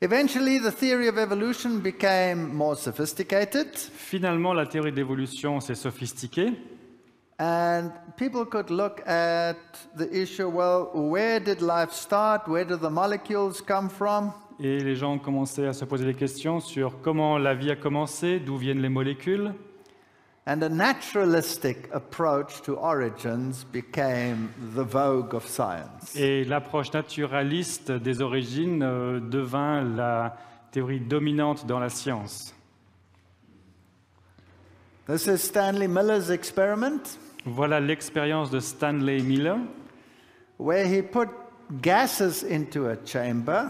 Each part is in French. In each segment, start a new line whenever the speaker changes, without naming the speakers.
Eventually, the theory of evolution became more sophisticated,
Finalement, la théorie de l'évolution s'est sophistiquée
and people could look at the issue, well, where did life start? Where do the molecules come from?
et les gens ont commencé à se poser des questions sur comment la vie a commencé, d'où viennent les molécules.
And a naturalistic approach to origins became the vogue of science.
Et l'approche naturaliste des origines devint la théorie dominante dans la science.
This is Stanley Miller's experiment,
Voilà l'expérience de Stanley Miller,
where he put gases into a chamber,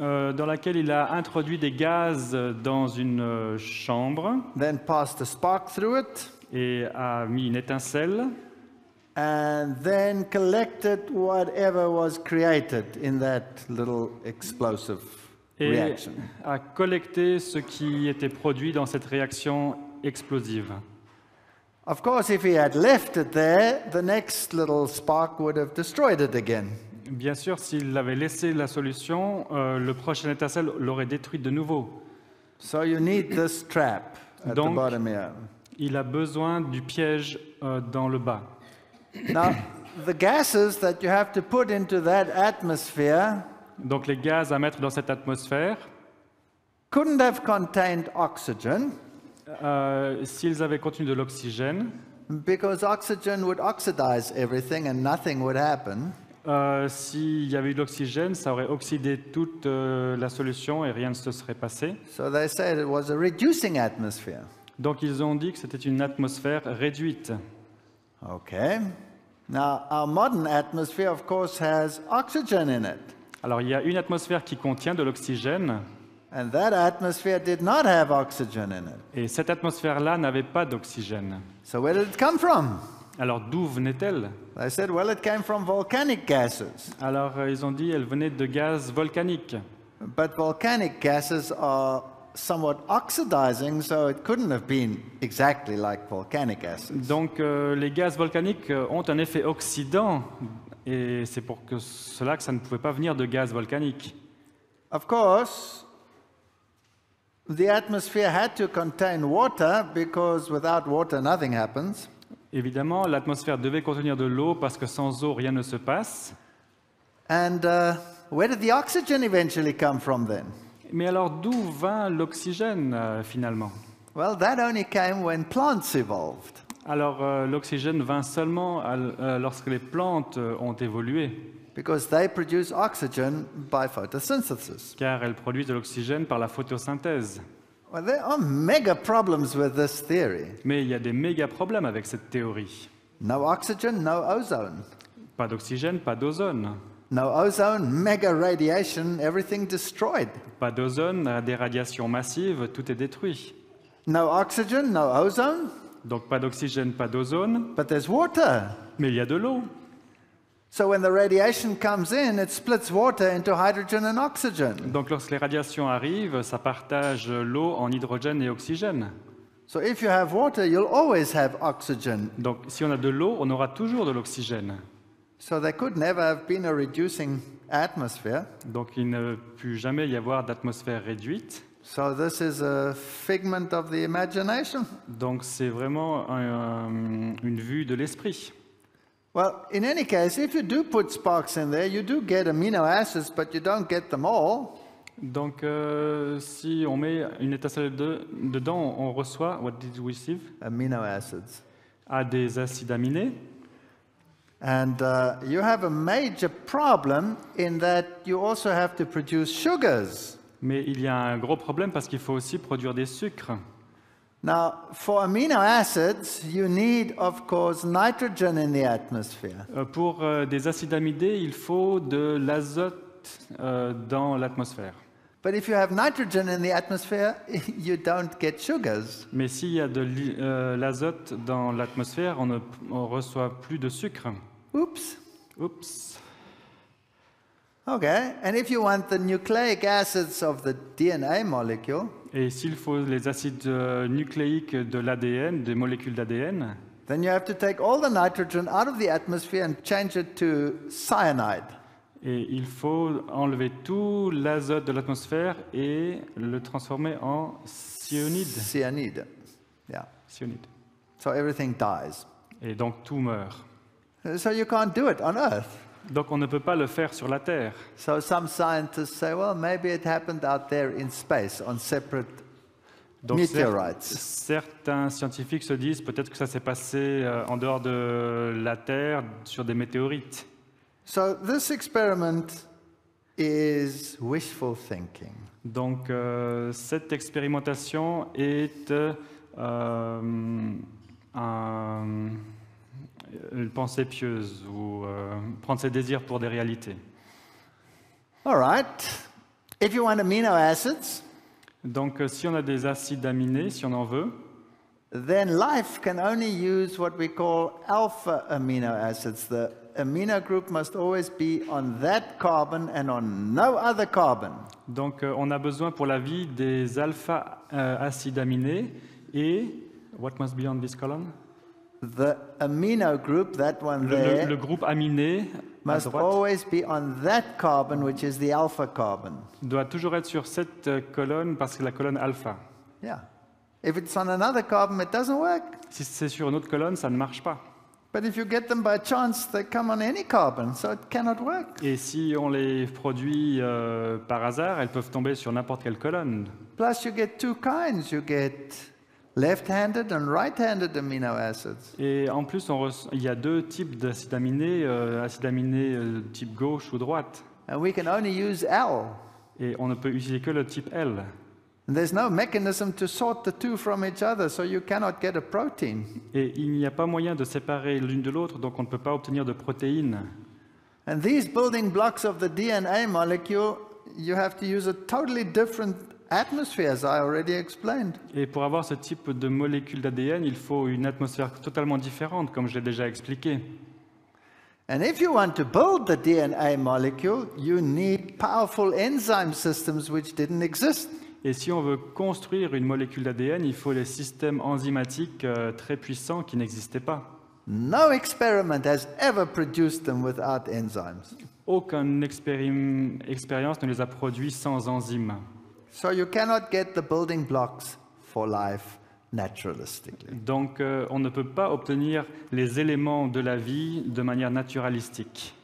dans laquelle il a introduit des gaz dans une chambre
then passed a spark through it,
et a mis une étincelle
and then collected whatever was created in that little explosive
et
reaction.
a collecté ce qui était produit dans cette réaction explosive.
Of course, if he had left it there, the next little spark would have destroyed it again.
Bien sûr, s'il avait laissé la solution, le prochain étincelle l'aurait détruite de nouveau.
So you need this trap at the
Donc,
bottom here.
il a besoin du piège dans le bas.
Now, the gases that you have to put into that atmosphere
Donc les gaz à mettre dans cette atmosphère,
couldn't have contained oxygen
s'ils avaient contenu de l'oxygène,
because oxygen would oxidize everything and nothing would happen.
s'il y avait eu de l'oxygène, ça aurait oxydé toute la solution et rien ne se serait passé.
So they said it was a reducing atmosphere.
Donc ils ont dit que c'était une atmosphère réduite.
Okay. Now, our modern atmosphere, of course, has oxygen in it.
Alors il y a une atmosphère qui contient de l'oxygène,
And that atmosphere did not have oxygen in it.
et cette atmosphère-là n'avait pas d'oxygène.
So where did it come from?
Alors d'où venait-elle?
They said, well, it came from volcanic gases.
Alors ils ont dit qu'elle venait de gaz volcaniques.
But volcanic gases are somewhat oxidizing, so it couldn't have been exactly like volcanic acids.
Donc les gaz volcaniques ont un effet oxydant, et c'est pour cela que ça ne pouvait pas venir de gaz volcanique.
Of course, the atmosphere had to contain water because without water nothing happens.
Évidemment, l'atmosphère devait contenir de l'eau parce que sans eau, rien ne se passe.
And where did the oxygen eventually come from then?
Mais alors d'où vint l'oxygène finalement?
Well, that only came when plants evolved.
Alors l'oxygène vint seulement lorsque les plantes ont évolué,
Because they produce oxygen by photosynthesis.
car elles produisent de l'oxygène par la photosynthèse.
Well, there are mega problems with this theory.
Mais il y a des méga problèmes avec cette théorie.
No oxygen, no ozone.
Pas d'oxygène, pas d'ozone.
No ozone, mega radiation, everything destroyed.
Pas d'ozone, des radiations massives, tout est détruit.
No oxygen, no ozone,
Donc pas d'oxygène, pas d'ozone,
but there's water.
mais il y a de l'eau.
So when the radiation comes in, it splits water into hydrogen and oxygen.
Donc lorsque les radiations arrivent, ça partage l'eau en hydrogène et oxygène.
So if you have water, you'll always have oxygen.
Donc si on a de l'eau, on aura toujours de l'oxygène.
So there could never have been a reducing atmosphere.
Donc il ne put jamais y avoir d'atmosphère réduite.
So this is a figment of the imagination.
Donc c'est vraiment une vue de l'esprit.
Well, in any case, if you do put sparks in there, you do get amino acids, but you don't get them all.
Donc si on met une étincelle dedans, on reçoit, what did we receive?
Amino acids.
Des acides aminés.
And you have a major problem in that you also have to produce sugars.
Mais il y a un gros problème parce qu'il faut aussi produire des sucres.
Now, for amino acids, you need, of course, nitrogen in the atmosphere.
Pour des acides amidés, il faut de l'azote dans l'atmosphère.
But if you have nitrogen in the atmosphere, you don't get sugars.
Mais s'il y a de l'azote dans l'atmosphère, on ne reçoit plus de sucre.
Oops.
Oups.
Okay, and if you want the nucleic acids of the DNA molecule,
Et s'il faut les acides nucléiques de l'ADN, des molécules d'ADN,
then you have to take all the nitrogen out of the atmosphere and change it to cyanide.
Et il faut enlever tout l'azote de l'atmosphère et le transformer en cyanide.
Cyanide. Yeah.
Cyanide.
So everything dies.
Et donc tout meurt.
So you can't do it on Earth.
Donc on ne peut pas le faire sur la Terre.
So some scientists say, well, maybe it happened out there in space on separate
Donc
meteorites.
certains scientifiques se disent peut-être que ça s'est passé en dehors de la Terre sur des météorites.
So this experiment is wishful thinking.
Donc cette expérimentation est une pensée pieuse ou prendre ses désirs pour des réalités.
All right. If you want amino acids,
Donc si on a des acides aminés, si on en veut,
then life can only use what we call alpha amino acids. The amino group must always be on that carbon and on no other carbon.
donc on a besoin pour la vie des alpha-acides aminés et what must be on this column?
The amino group, that one there,
Le groupe aminé à
must
droite
always be on that carbon, which is the alpha carbon.
doit toujours être sur cette colonne parce que c'est la colonne alpha.
Yeah. If it's on another carbon, it doesn't work.
Si c'est sur une autre colonne, ça ne marche pas.
But if you get them by chance, they come on any carbon, so it cannot work.
Et si on les produit par hasard, elles peuvent tomber sur n'importe quelle colonne.
Plus, you get two kinds. You get left-handed and right-handed amino acids.
Et en plus, il y a deux types d'acides aminés, type gauche ou droite.
And we can only use L.
Et on ne peut utiliser que le type L.
And there's no mechanism to sort the two from each other, so you cannot get a protein.
Et il n'y a pas moyen de séparer l'une de l'autre, donc on ne peut pas obtenir de protéines.
And these building blocks of the DNA molecule, you have to use a totally different atmosphere, as I already explained.
Et pour avoir ce type de molécule d'ADN, il faut une atmosphère totalement différente, comme je l'ai déjà expliqué.
And if you want to build the DNA molecule, you need powerful enzyme systems which didn't exist.
Et si on veut construire une molécule d'ADN, il faut les systèmes enzymatiques très puissants qui n'existaient pas.
No experiment has ever produced them without enzymes.
Aucune expérience ne les a produits sans enzymes.
So you cannot get the building blocks for life naturalistically.
Donc on ne peut pas obtenir les éléments de la vie de manière naturalistique.